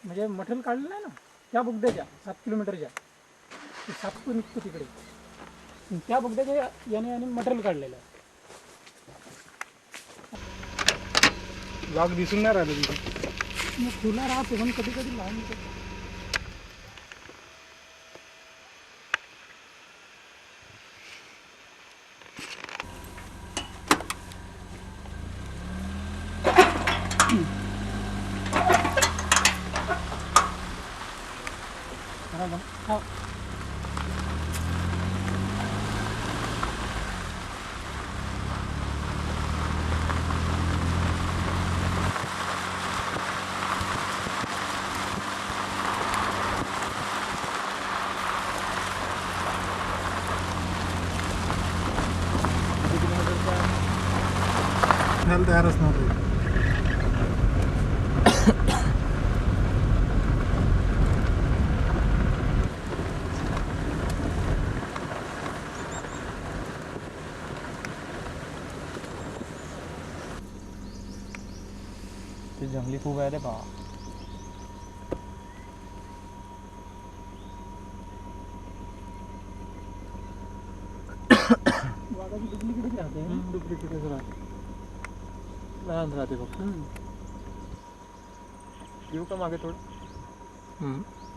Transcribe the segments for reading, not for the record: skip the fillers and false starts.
म्हणजे मटेरियल काढलं नाही ना त्या बोगद्याच्या 7 किलोमीटरच्या 7 निघतो तिकडे त्या बोगद्याच्या याने मटेरियल काढलेलं आहे. वाघ दिसून नाही राहिलं तिथे. मग खुला राहतो पण कधी कधी लहान होतं. हा. तयारच नव्हतं. ते जंगली खूप आहे रे बा. वाघाची डुप्लिकेटच राहते. डुप्लिकेटच राहते. लहान राहते फक्त. येऊ का मागे थोडं?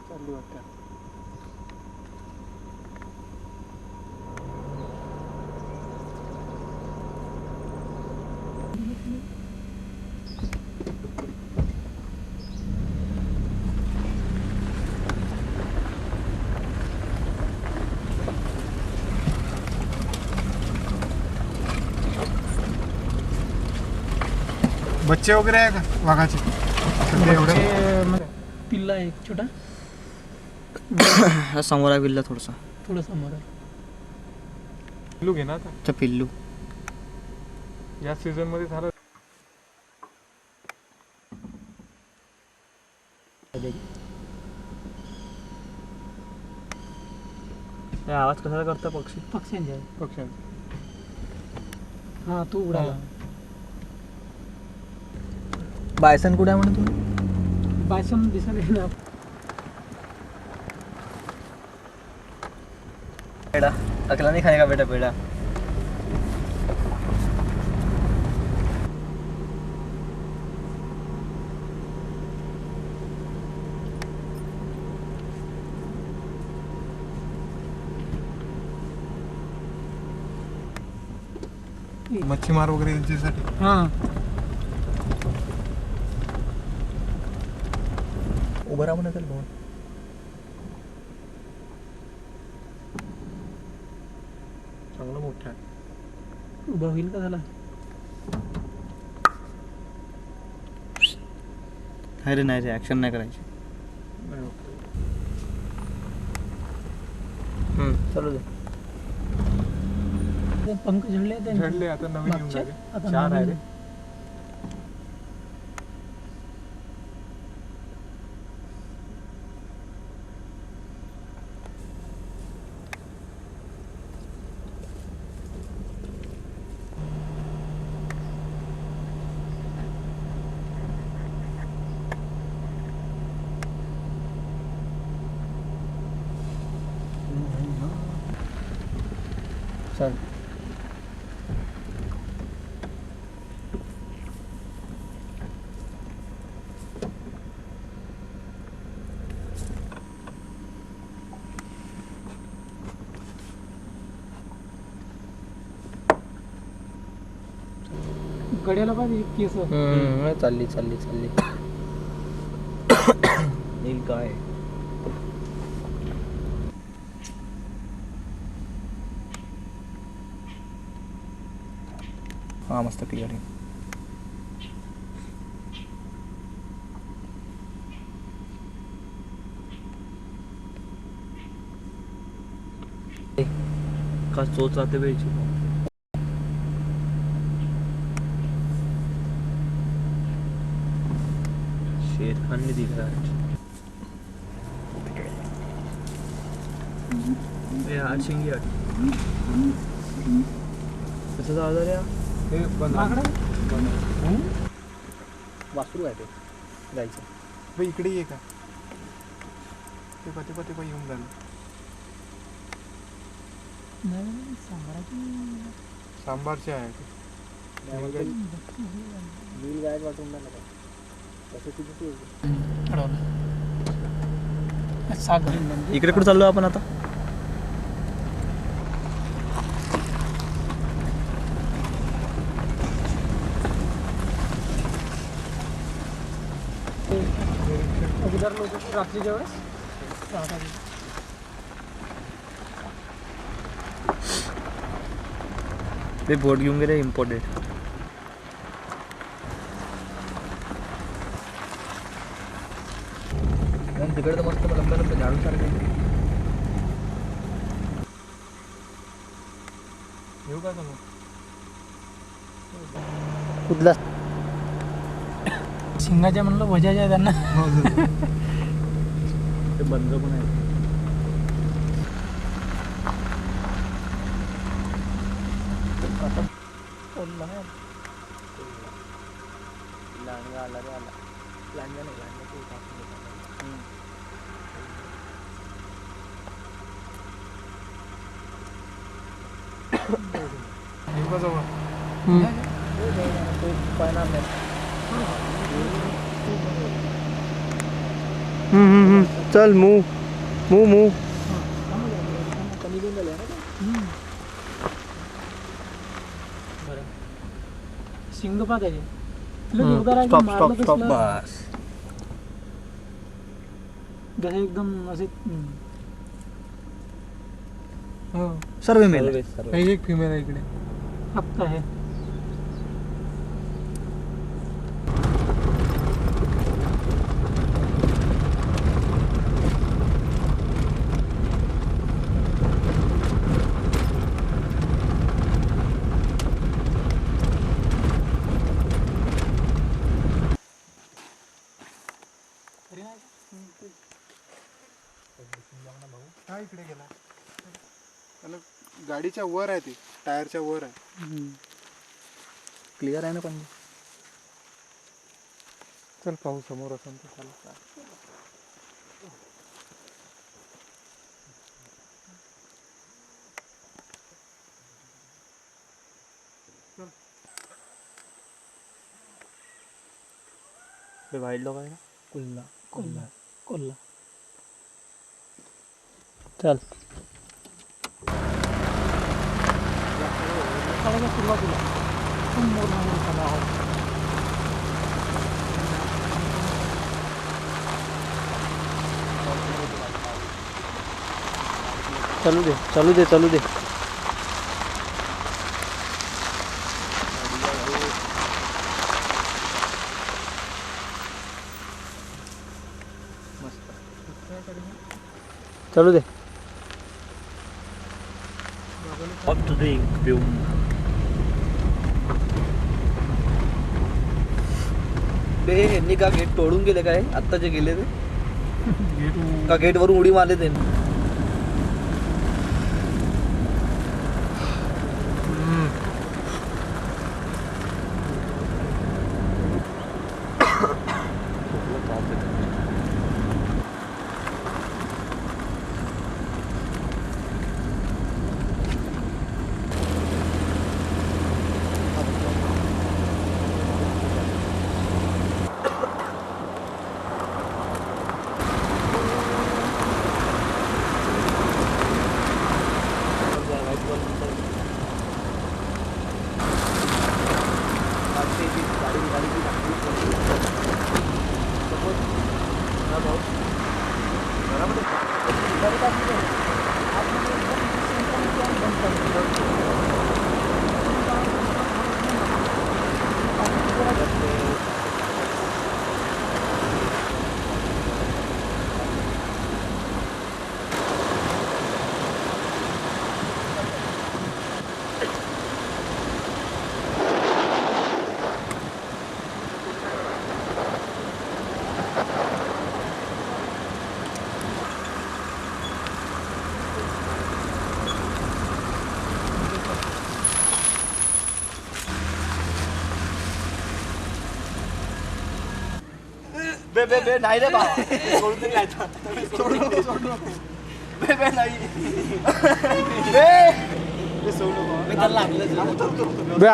चालली वाटतं. बच्चे वगैरे आहे का वाघाचे? पिल्ला आहे एक छोटा. समोर आहे बिल्ला थोडसा. थोडं समोर आहे. पिल्लू घे ना आता. अच्छा पिल्लू. या सीझन मध्ये झालं. आवाज कसा करता पक्षी? पक्ष्यांचे पक्ष्यांचं. हा तू उडाला. बायसन कुठे आहे म्हणून तुम्ही? बायसन दिसत ना. पेड़ा अकेला नहीं खाने का बेटा पेड़ा. मच्छीमार वगैरे यांच्यासाठी. हां उभं राहून येतील भाऊ. चांगलं मोठं आहे. उभा होईल का झाला? अरे नाही रे ॲक्शन नाही करायची. चालू दे. पंख झडले त्यांचे. झडले आता नवीन येऊन मागचे? झाले. आता 4 आहे नवीन. रे. चल. गड्याला पाहिजे केस. चालली चालली चालली. एक गाय. हा मस्त क्लिअर आहे. का चोच आते वेळची. शेर खान ने दिख रहा है. ये आज सिंगी कसं झालं रे हे माकडं वासरू आहे ते गायचं. भाई इकडे ये का ते पते पते पण येऊन झालं. नाही सांबाराची सांबारचे आहे ते. नील गायच वाटून नाही का तसं किती सागर इकडे कुठे चाललो आपण आता? अगोदर लोक रात्रीच्या वेळेस राहतात. ते बोट घेऊन गेले इम्पॉर्टेंट. तिकडे तर मस्त लंब्या लंब्या झाडू सारखे. येऊ का समोर? कुठला शिंगाच्या म्हणलं वजाच्या आहे त्यांना. ते बंद पण आहे. आला रे आला. लांजा नाही लांजा ते येऊ का जवळ? पाहणार नाही. चल मूव मूव मूव. शिंग पाहत आहे स्टॉप स्टॉप स्टॉप बस. जसे एकदम असे हो सर्व मेल. काही एक फिमेल आहे इकडे. फक्त आहे. हा इकडे गेला. त्याला गाडीच्या वर आहे ते टायरच्या वर आहे. क्लिअर आहे ना पण. चल पाहू समोर असेल तर चालेल. ते वाईट लोक आहे ना. कोल्हा कोल्हा कोल्हा. चल सुरुवातीला मोर आहोत. चालू दे चालू दे चालू दे. चालू दे. Up to the film. बे यांनी का गेट तोडून गेले काय आत्ता जे गेले ते का गेट वरून उडी मारले ते. बे बे बे नाही रे बाबा सोडून तरी नाही सोडू नको सोडू नको बे बे नाही बे सोडू नको मी त्याला लागलं बे